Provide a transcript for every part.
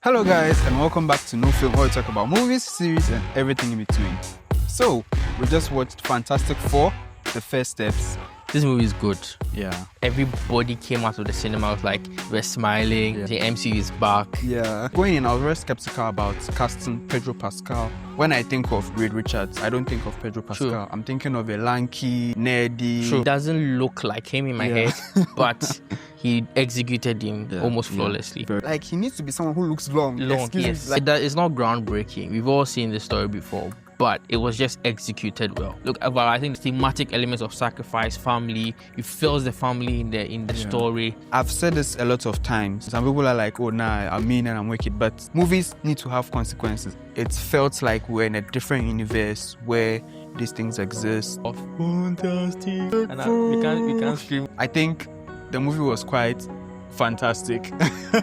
Hello guys, and welcome back to No Film, where we talk about movies, series and everything in between. So, we just watched Fantastic Four, The First Steps. This movie is good. Yeah. Everybody came out of the cinema was like, we're smiling, the MCU is back. Yeah. Going in, I was very skeptical about casting Pedro Pascal. When I think of Reed Richards, I don't think of Pedro Pascal. True. I'm thinking of a lanky, nerdy. True. Doesn't look like him in my head, but he executed him almost flawlessly. Like, he needs to be someone who looks long. Yes. It's not groundbreaking. We've all seen this story before, but it was just executed well. Look, I think the thematic elements of sacrifice, family, it feels the family in the story. I've said this a lot of times. Some people are like, oh, nah, I'm mean and I'm wicked, but movies need to have consequences. It felt like we're in a different universe where these things exist. Fantastic. And we can't scream. I think the movie was quite fantastic.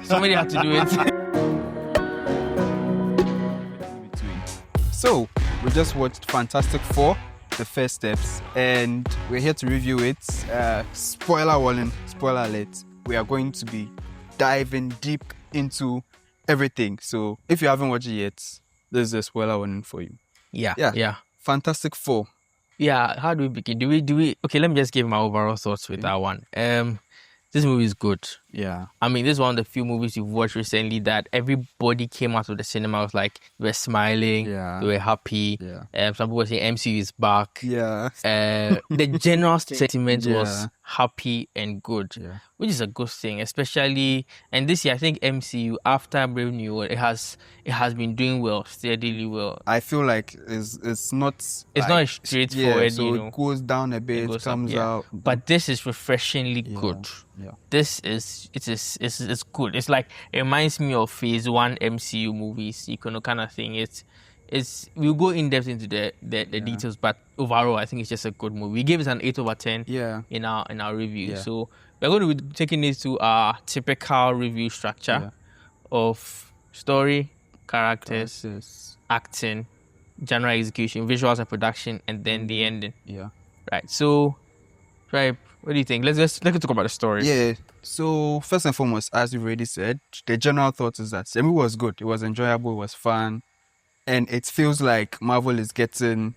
Somebody had to do it. So, we just watched Fantastic Four, The First Steps, and we're here to review it. Spoiler warning, spoiler alert. We are going to be diving deep into everything. So, if you haven't watched it yet, this is a spoiler warning for you. Yeah. Fantastic Four. Yeah, how do we begin? Do we? Okay, let me just give my overall thoughts with that one. This movie is good. Yeah. I mean, this is one of the few movies you've watched recently that everybody came out of the cinema was like, we're smiling, they were happy. Yeah. Some people say MCU is back. Yeah. The general sentiment was happy and good, which is a good thing, especially. And this year, I think MCU after Brave New World, it has been doing well, steadily well. I feel like it's not not straightforward. So it goes down a bit, it comes out. But this is refreshingly good. Yeah. This is good. It's like, it reminds me of Phase 1 MCU movies, kind of thing. We'll go in depth into the details, but overall I think it's just a good movie. We gave it an 8/10 in our review. So we're going to be taking this to our typical review structure of story, characters, acting, genre execution, visuals and production, and then the ending. Yeah. Right. So, right, what do you think? Let's talk about the story. Yeah. So first and foremost, as you've already said, the general thought is that the movie was good. It was enjoyable. It was fun. And it feels like Marvel is getting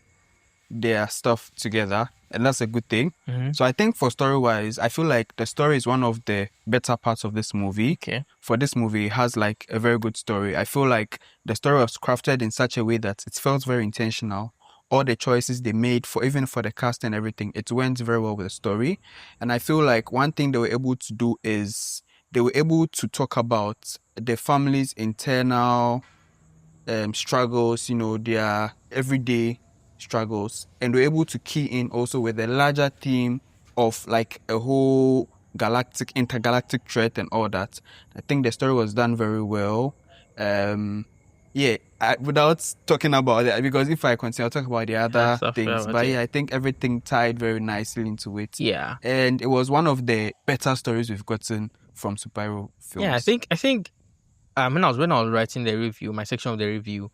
their stuff together, and that's a good thing. So I think for story-wise, I feel like the story is one of the better parts of this movie. Okay. For this movie, it has like a very good story. I feel like the story was crafted in such a way that it felt very intentional. All the choices they made, even for the cast and everything, it went very well with the story. And I feel like one thing they were able to do is they were able to talk about the family's internal struggles, their everyday struggles, and we're able to key in also with the larger theme of like a whole intergalactic threat and all that. I think the story was done very well. Without talking about it, because if I continue, I'll talk about the other things. But I think everything tied very nicely into it. Yeah. And it was one of the better stories we've gotten from superhero films. Yeah, I think when I was writing the review, my section of the review,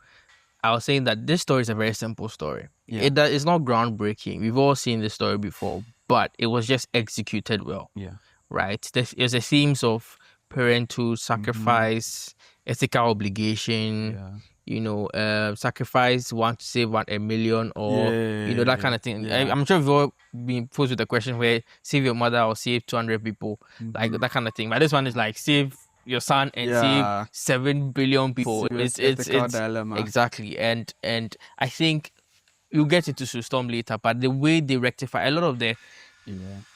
I was saying that this story is a very simple story. Yeah. It's not groundbreaking. We've all seen this story before, but it was just executed well. Yeah. Right? There's a themes of parental sacrifice, ethical obligation, sacrifice, want to save $1 million or, that kind of thing. Yeah. I'm sure we've all been posed with the question where save your mother or save 200 people, like that kind of thing. But this one is like save your son and save 7 billion people. It's dilemma. Exactly. And I think we'll get into Storm later, but the way they rectify a lot of the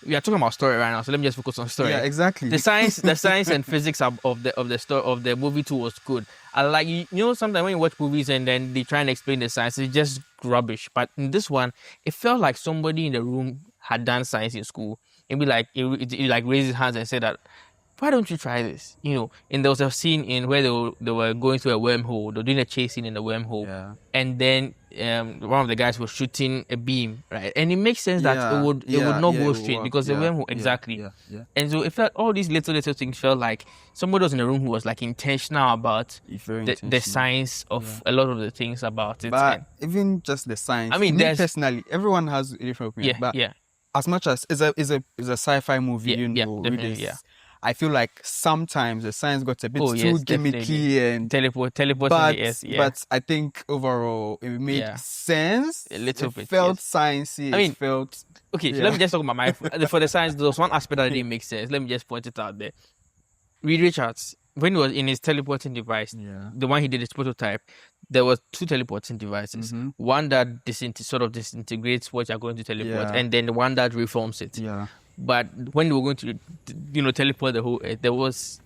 we are talking about story right now, so let me just focus on story. Yeah, exactly. The science and physics of the story of the movie too was good. I like sometimes when you watch movies and then they try and explain the science, it's just rubbish. But in this one, it felt like somebody in the room had done science in school. It'd be like it like raised his hands and said that, why don't you try this? And there was a scene in where they were going through a wormhole. They were doing a chase scene in the wormhole, and then one of the guys was shooting a beam, right? And it makes sense that it would not go straight because the wormhole exactly. And so it felt all these little things felt like somebody was in the room who was like intentional about the science of a lot of the things about it. But even just the science. I mean, personally, everyone has a different opinion. As much as it's a sci-fi movie, I feel like sometimes the science got a bit Oh too yes, definitely. gimmicky and Teleport in but the S, yeah. but I think overall it made Yeah. sense. A little It bit, felt yes. sciencey. I mean, It felt okay, so let yeah. me just talk about my for the science. There was one aspect that didn't make sense. Let me just point it out there. Reed Richards, when he was in his teleporting device, Yeah. the one he did his prototype, there was two teleporting devices. Mm-hmm. One that sort of disintegrates what you're going to teleport, Yeah. and then the one that reforms it. Yeah. But when they were going to, teleport the whole Earth,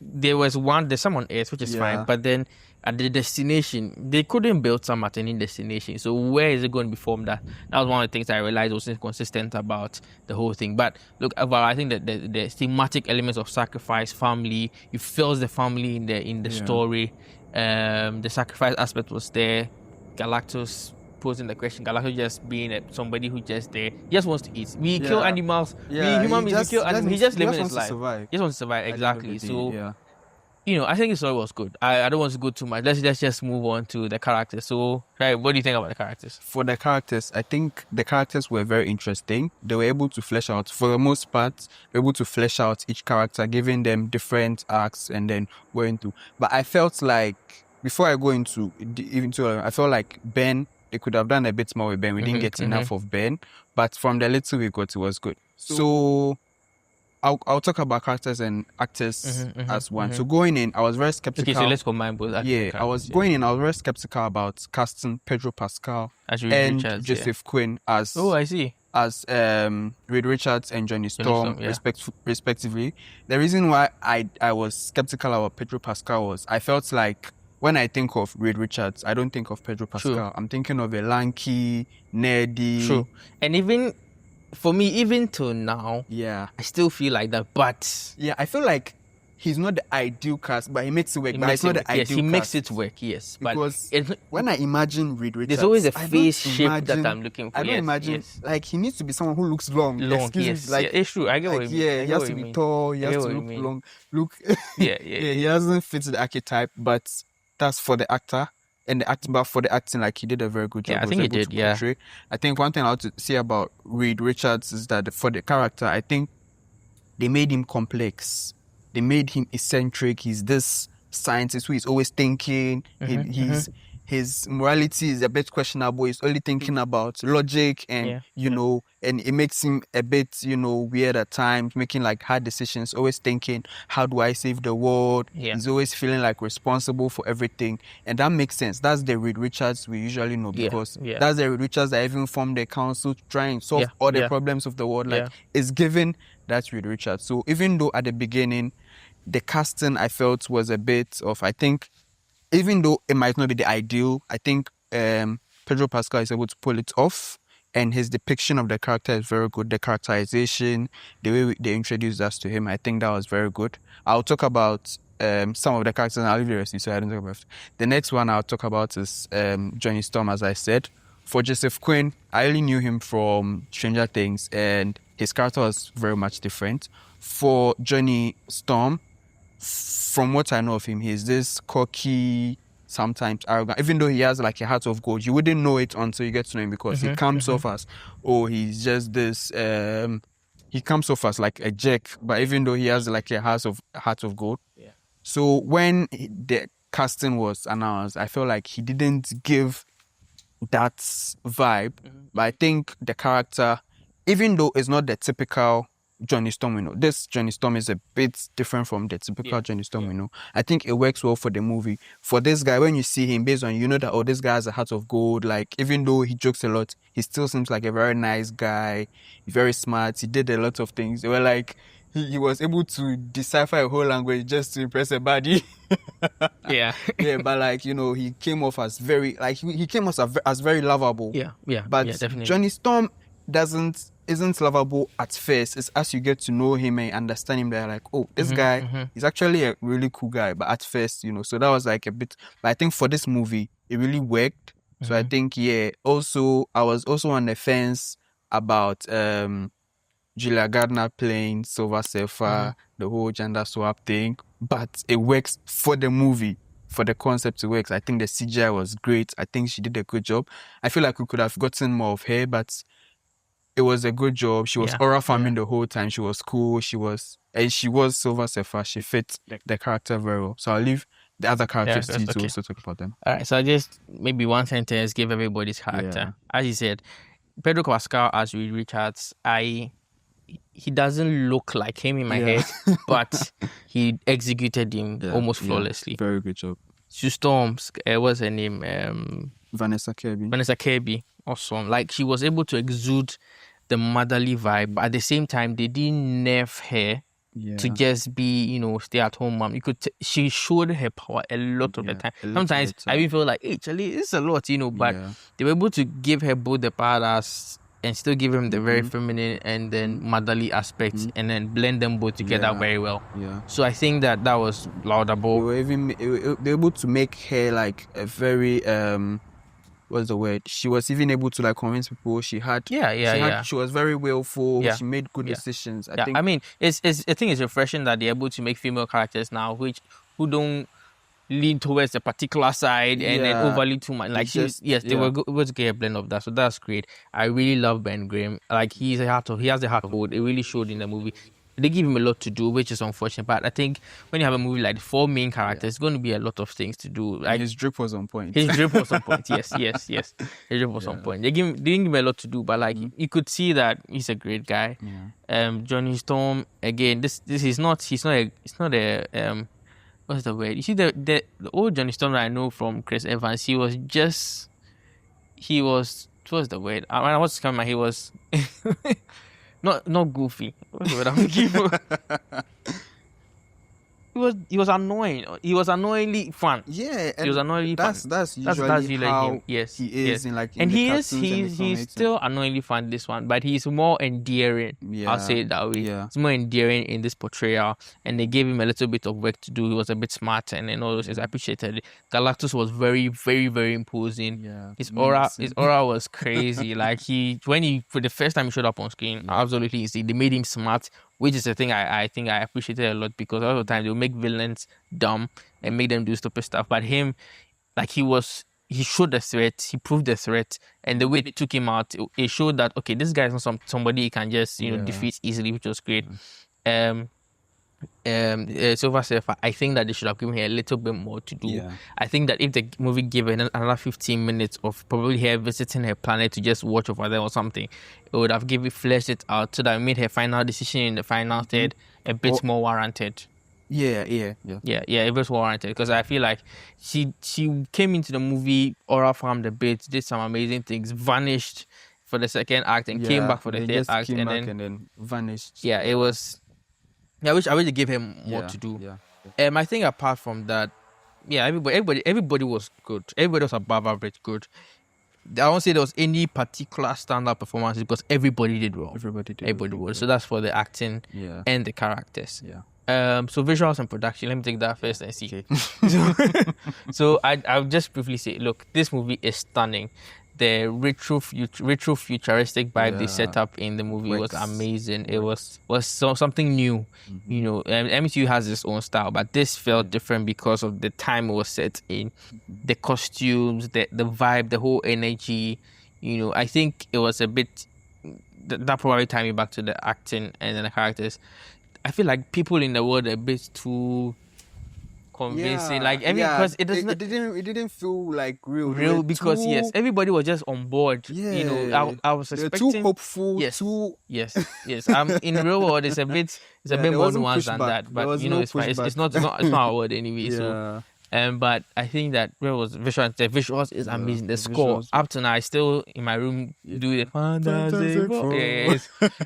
there was one. There's some on Earth, which is fine. Yeah. But then at the destination, they couldn't build some at any destination. So where is it going to be formed at? That was one of the things I realized was inconsistent about the whole thing. But look, overall, I think that the thematic elements of sacrifice, family, you feel the family in the Yeah. story. The sacrifice aspect was there. Galactus posing the question. Galactus just being somebody who just there, just wants to eat. We kill Yeah. animals. Yeah. We human beings, we kill animals. He just living his wants to life. survive. He just wants to survive. at the end of the Exactly. day, So yeah. I think the story was good. I don't want to go too much. Let's just move on to the characters. So, right, what do you think about the characters? For the characters, I think the characters were very interesting. They were able to flesh out, for the most part, able to flesh out each character, giving them different arcs and then going through. But I felt like, before I go into, I felt like Ben, they could have done a bit more with Ben. We didn't get enough of Ben. But from the little we got, it was good. So I'll talk about characters and actors as one. So going in, I was very skeptical. Okay, so let's combine both. Yeah, I was going in. I was very skeptical about casting Pedro Pascal as Reed and Richards, Joseph Quinn as I see, as Reed Richards and Johnny Storm, respectively. The reason why I was skeptical about Pedro Pascal was I felt like when I think of Reed Richards, I don't think of Pedro Pascal. True. I'm thinking of a lanky, nerdy. True, and even for me, even till now, yeah, I still feel like that. But yeah, I feel like he's not the ideal cast, but he makes it work. But it's not the ideal cast. Yes, he makes it work. Yes, because but when I imagine Reed Richards, there's always a face shape that I'm looking for. I don't imagine like he needs to be someone who looks long. Yes, like it's true. I get what you mean. Yeah, he has to be tall. He has to look long. Yeah. He doesn't fit the archetype, but that's for the actor. And but for the acting, like he did a very good job. Yeah, I think he did. Yeah, I think one thing I want to say about Reed Richards is that for the character, I think they made him complex. They made him eccentric. He's this scientist who is always thinking. His morality is a bit questionable. He's only thinking about logic and and it makes him a bit weird at times, making like hard decisions. Always thinking, how do I save the world? Yeah. He's always feeling like responsible for everything, and that makes sense. That's the Reed Richards we usually know because that's the Reed Richards that even formed the council to try and solve all the problems of the world. Like it's given that's Reed Richards. So even though at the beginning the casting I felt was a bit of, I think, even though it might not be the ideal, I think Pedro Pascal is able to pull it off, and his depiction of the character is very good. The characterization, the way they introduced us to him, I think that was very good. I'll talk about some of the characters and I'll leave the rest so I don't talk about it. The next one I'll talk about is Johnny Storm, as I said. For Joseph Quinn, I only knew him from Stranger Things, and his character was very much different. For Johnny Storm, from what I know of him, he's this cocky, sometimes arrogant. Even though he has like a heart of gold, you wouldn't know it until you get to know him because he comes off as, he's just this. He comes off as like a jerk, but even though he has like a heart of gold. Yeah. So when the casting was announced, I felt like he didn't give that vibe. But I think the character, even though it's not the typical Johnny Storm we know, this Johnny Storm is a bit different from the typical Johnny Storm we know. I think it works well for the movie. For this guy, when you see him, based on that, this guy has a heart of gold. Like, even though he jokes a lot, he still seems like a very nice guy, very smart. He did a lot of things. They were like, he was able to decipher a whole language just to impress a body. Yeah, but like, he came off as very, like, he came off as very lovable. But definitely. Johnny Storm isn't lovable at first. It's as you get to know him and understand him that you're like, oh, this guy is actually a really cool guy. But at first, so that was like a bit. But I think for this movie, it really worked. So I think, also, I was also on the fence about Julia Gardner playing Silver Surfer, the whole gender swap thing. But it works for the movie. For the concept, it works. I think the CGI was great. I think she did a good job. I feel like we could have gotten more of her, but it was a good job. She was Yeah, aura farming the whole time. She was cool. She was Silver Surfer. She fit the character very well. So I'll leave the other characters to you to okay. also talk about them. All right, so I just maybe one sentence give everybody's character. As you said, Pedro Pascal as Reed Richards, he doesn't look like him in my head, but he executed him almost flawlessly. Very good job. Sue Storms, what's her name? Vanessa Kirby. Vanessa Kirby, awesome. Like she was able to exude the motherly vibe, but at the same time, they didn't nerf her to just be, stay at home mom. She showed her power a lot of the time. Sometimes I even feel like, hey, Charlie, it's a lot, but they were able to give her both the badass and still give him the very feminine and then motherly aspects and then blend them both together very well. Yeah. So I think that was laudable. They were able to make her like a very what's the word? She was even able to like convince people. She was very willful. Yeah. She made good decisions. I think it's refreshing that they're able to make female characters now who don't lean towards a particular side and then overly too much. Like they were able to get a blend of that. So that's great. I really love Ben Grimm. Like he has a heart of gold. It really showed in the movie. They give him a lot to do, which is unfortunate. But I think when you have a movie like 4 main characters, it's going to be a lot of things to do. Like his drip was on point. His drip was on point. Yes. His drip was on point. They didn't give him a lot to do, but like you could see that he's a great guy. Yeah. Johnny Storm again. This is not. It's not a what's the word? You see the old Johnny Storm that I know from Chris Evans. What's the word? When I was coming, he was. Not goofy. What's the word I'm looking for? He was annoying. He was annoyingly fun. Yeah, he was annoyingly fun. That's usually how him. Yes, he is in like. And he's still annoyingly fun this one, but he's more endearing. Yeah, I'll say it that way. Yeah, he's more endearing in this portrayal, and they gave him a little bit of work to do. He was a bit smart and all those things. I appreciated it. Galactus was very, very, very imposing. Yeah, his aura was crazy. Like for the first time he showed up on screen, absolutely easy. They made him smart, which is a thing I think I appreciated a lot, because all the time they will make villains dumb and make them do stupid stuff. But him, like he showed the threat, he proved the threat, and the way they took him out, it showed that okay, this guy is not somebody you can just defeat easily, which was great. Silver Surfer, I think that they should have given her a little bit more to do. I think that if the movie gave her another 15 minutes of probably her visiting her planet to just watch over there or something, it would have fleshed it out so that it made her final decision in the final third a bit more warranted. It was warranted, because I feel like she came into the movie, aura farmed a bit, did some amazing things, vanished for the second act and came back for the third act and then vanished. Yeah, it was. I wish they gave him more to do. I think apart from that, everybody was good. Everybody was above average good. I won't say there was any particular standout performance, because everybody did well. Everybody was. So that's for the acting and the characters. So visuals and production. Let me take that first and see. Okay. So I'll just briefly say, look, this movie is stunning. The retro futuristic vibe they set up in the movie was amazing. It was something new. MCU has its own style, but this felt different because of the time it was set in, the costumes, the vibe, the whole energy. I think it was a bit that probably tied me back to the acting and then the characters. I feel like people in the world are a bit too convincing, because it didn't feel like real because everybody was just on board. I was expecting too hopeful. Yes. In real world it's a bit more nuanced than that, but it's fine. It's not our word anyway. So but I think that the visuals is amazing. The score up to now, I still in my room do the Fanta.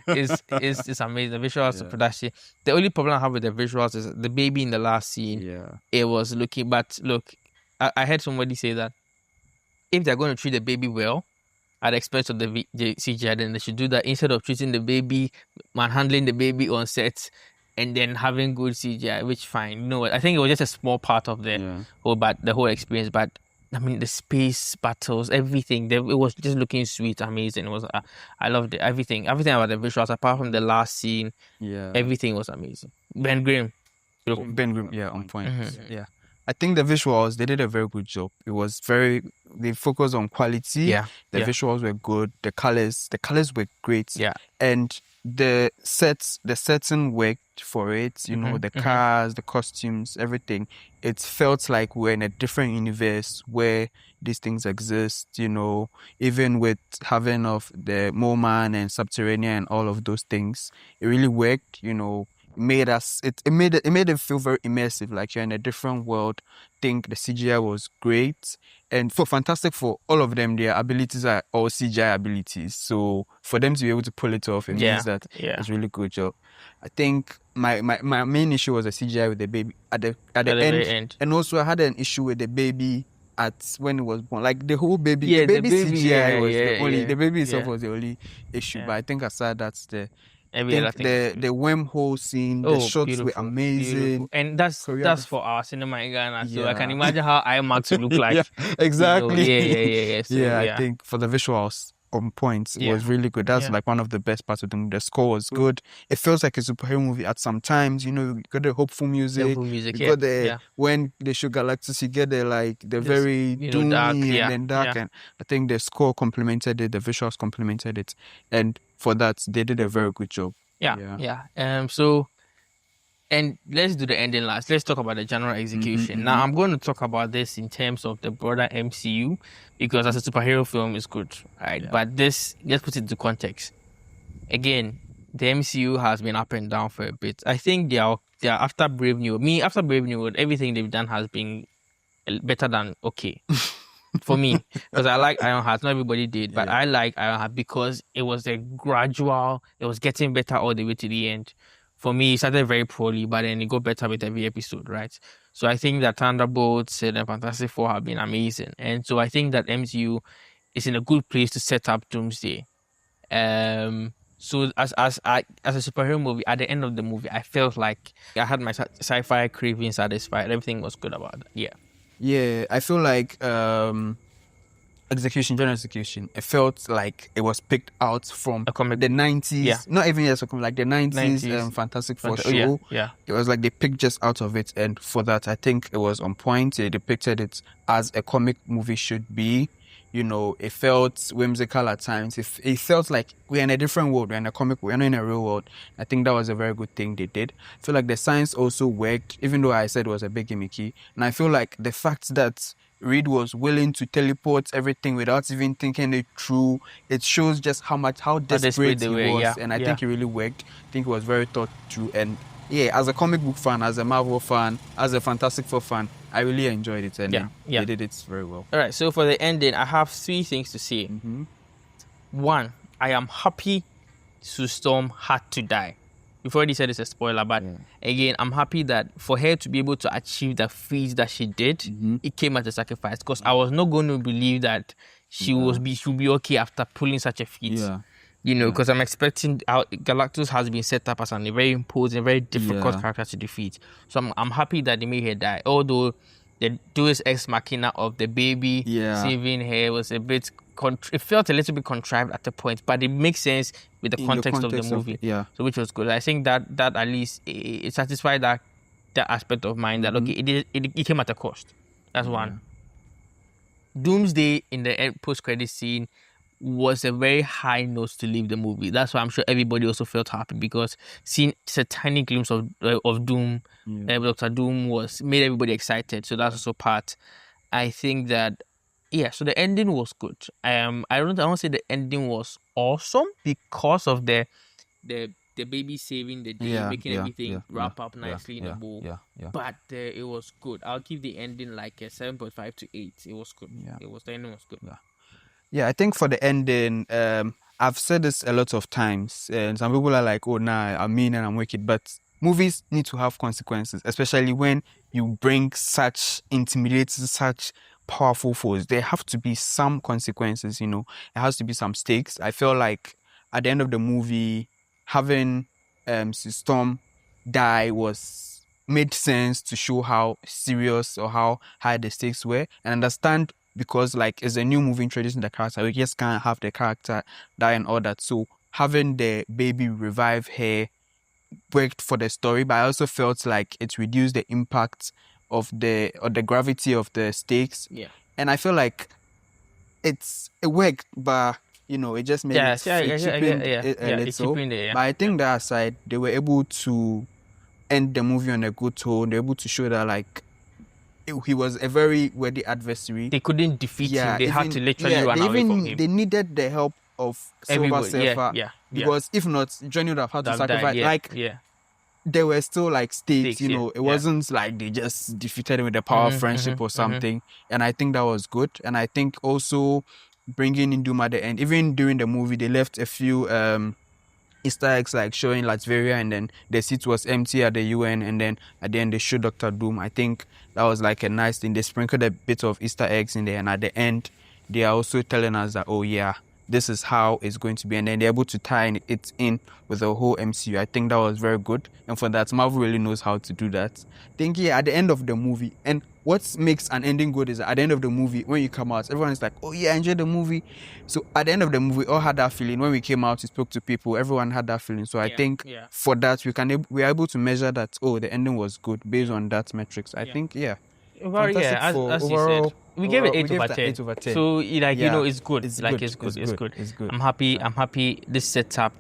It's amazing. The visuals, the production. The only problem I have with the visuals is the baby in the last scene. It was looking, but look, I heard somebody say that if they're going to treat the baby well at the expense of the CGI, then they should do that instead of treating the baby, manhandling the baby on set, and then having good CGI, which fine. I think it was just a small part of the whole experience. But I mean, the space battles, everything, it was just looking sweet, amazing. It was I loved it. Everything about the visuals, apart from the last scene, everything was amazing. Ben Grimm, on point. I think the visuals, they did a very good job. It was very they focus on quality. Yeah. The Yeah. visuals were good. The colors were great. Yeah. And the setting worked for it. You know, the cars, the costumes, everything. It felt like we're in a different universe where these things exist. You know, even with having of the Moman and Subterranean and all of those things, it really worked. You know, it made it feel very immersive, like you're in a different world. Think the CGI was great. And for Fantastic Four, all of them, their abilities are all CGI abilities. So for them to be able to pull it off, it Yeah. means that Yeah. it's really good job. I think my main issue was the CGI with the baby at the very end. And also I had an issue with the baby at when it was born. Like the whole baby, Yeah, the baby CGI yeah, was yeah, the only yeah, the baby itself yeah. was the only issue. Yeah. But I think aside that's the Every other think thing was the good. wormhole scene, the Oh, shots were beautiful, amazing. beautiful. And that's Choreography. for our cinema in Ghana. So I can Yeah. imagine how IMAX would look like. Yeah, exactly. Yeah. So, yeah, I think for the visuals on points, it was really good. That's like one of the best parts of them. The score was good. It feels like a superhero movie at some times. You know, you got the hopeful music. You got the when they show Galactus, you get the very doomy dark, and then dark. And I think the score complemented it, the visuals complemented it, and for that they did a very good job. Yeah. So, and let's do the ending last. Let's talk about the general execution. Now, I'm going to talk about this in terms of the broader MCU because as a superhero film, it's good, right? Yeah. But this, let's put it into context. Again, the MCU has been up and down for a bit. I think they are after Brave New World. After Brave New World, everything they've done has been better than okay. For me, because I like Ironheart. Not everybody did, but I like Ironheart because it was a gradual, it was getting better all the way to the end. For me, it started very poorly, but then it got better with every episode, right? So I think that Thunderbolts and Fantastic Four have been amazing. And so I think that MCU is in a good place to set up Doomsday. So as a superhero movie, at the end of the movie, I felt like I had my sci-fi craving satisfied. Everything was good about that. Yeah, I feel like general execution. It felt like it was picked out from the 90s. Yeah. Not even just like the 90s Fantastic Four show. Yeah. It was like they picked just out of it, and for that, I think it was on point. They depicted it as a comic movie should be. You know, it felt whimsical at times. It felt like we're in a different world. We're in a comic. We're not in a real world. I think that was a very good thing they did. I feel like the science also worked, even though I said it was a bit gimmicky. And I feel like the fact that Reed was willing to teleport everything without even thinking it through, it shows just how desperate he was. Yeah. And I think it really worked. I think it was very thought through. And yeah, as a comic book fan, as a Marvel fan, as a Fantastic Four fan, I really enjoyed it, and they did it very well. All right, so for the ending, I have 3 things to say. One, I am happy Sue Storm had to die. You've already said it's a spoiler, but again, I'm happy that for her to be able to achieve the feat that she did, it came at a sacrifice. Because I was not going to believe that she would be okay after pulling such a feat. Yeah. You know, because I'm expecting Galactus has been set up as a very imposing, very difficult character to defeat. So I'm happy that they made her die. Although the deus ex machina of the baby saving her was a bit, it felt a little bit contrived at the point, but it makes sense with the context of the movie. So which was good. I think that at least it satisfied that aspect of mine that okay, it came at a cost. That's one. Doomsday in the post-credit scene was a very high note to leave the movie. That's why I'm sure everybody also felt happy because seeing just a tiny glimpse of Doom, Dr. Doom made everybody excited. So that's also part. I think that so the ending was good. I won't say the ending was awesome because of the baby saving the day, making everything wrap up nicely in a bow. But it was good. I'll give the ending like a 7.5 to 8. It was good. The ending was good. Yeah, I think for the ending, I've said this a lot of times, and some people are like, oh, nah, I'm mean and I'm wicked, but movies need to have consequences, especially when you bring such intimidating, such powerful foes. There have to be some consequences, you know. There has to be some stakes. I feel like at the end of the movie, having Storm die made sense to show how serious or how high the stakes were, and understand because like it's a new movie introducing the character. We just can't have the character die and all that. So having the baby revive her worked for the story, but I also felt like it reduced the impact of the gravity of the stakes. And I feel like it worked, but it just made Yes, yeah, it cheapened it a it's little. cheapened it, yeah. But I think that aside, they were able to end the movie on a good tone. They're able to show that like he was a very worthy adversary. They couldn't defeat him. They had to literally run they away from him. They needed the help of Silver Everybody, Surfer, because if not, Johnny would have had to sacrifice. There were still like stakes, it wasn't like they just defeated him with the power of friendship or something. And I think that was good. And I think also bringing in Doom at the end, even during the movie, they left a few Easter eggs like showing Latveria, and then the seat was empty at the UN, and then at the end they showed Dr. Doom. I think that was like a nice thing. They sprinkled a bit of Easter eggs in there, and at the end they are also telling us that, oh yeah, this is how it's going to be, and then they're able to tie it in with the whole MCU. I think that was very good, and for that, Marvel really knows how to do that. I think at the end of the movie, and what makes an ending good is that at the end of the movie, when you come out, everyone is like, oh yeah, I enjoyed the movie. So at the end of the movie, we all had that feeling. When we came out, we spoke to people, everyone had that feeling. So I think for that, we are able to measure that, oh, the ending was good based on that metrics. I think, well, as you said, we gave it 8 over 10. So it's good. It's good. I'm happy this sets up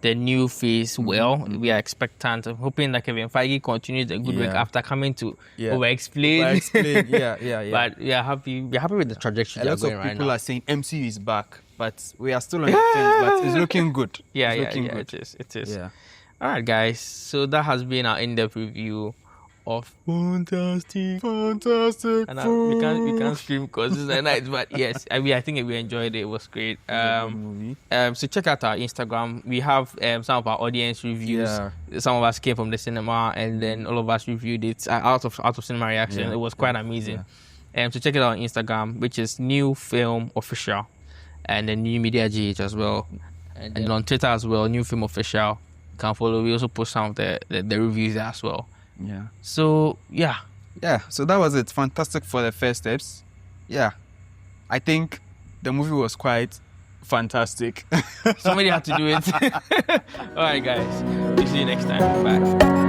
the new phase well. We are expectant. I'm hoping that Kevin Feige continues the good work after coming to over-explain. But we are happy. We're happy with the trajectory. A lot of people are saying MCU is back, but we are still on the fence. But it's looking good. It is. Yeah. All right, guys. So that has been our in-depth review of Fantastic. And we can't scream because it's a night, but yes, I think we enjoyed it. It was great. So check out our Instagram. We have some of our audience reviews. Some of us came from the cinema, and then all of us reviewed it out of cinema reaction. It was quite amazing. So check it out on Instagram, which is New Film Official, and then New Media GH as well, and on Twitter as well, New Film Official. You can follow. We also post some of the reviews there as well. So so that was it. Fantastic for the first steps. I think the movie was quite fantastic. Somebody had to do it. All right, guys, we'll see you next time. Bye.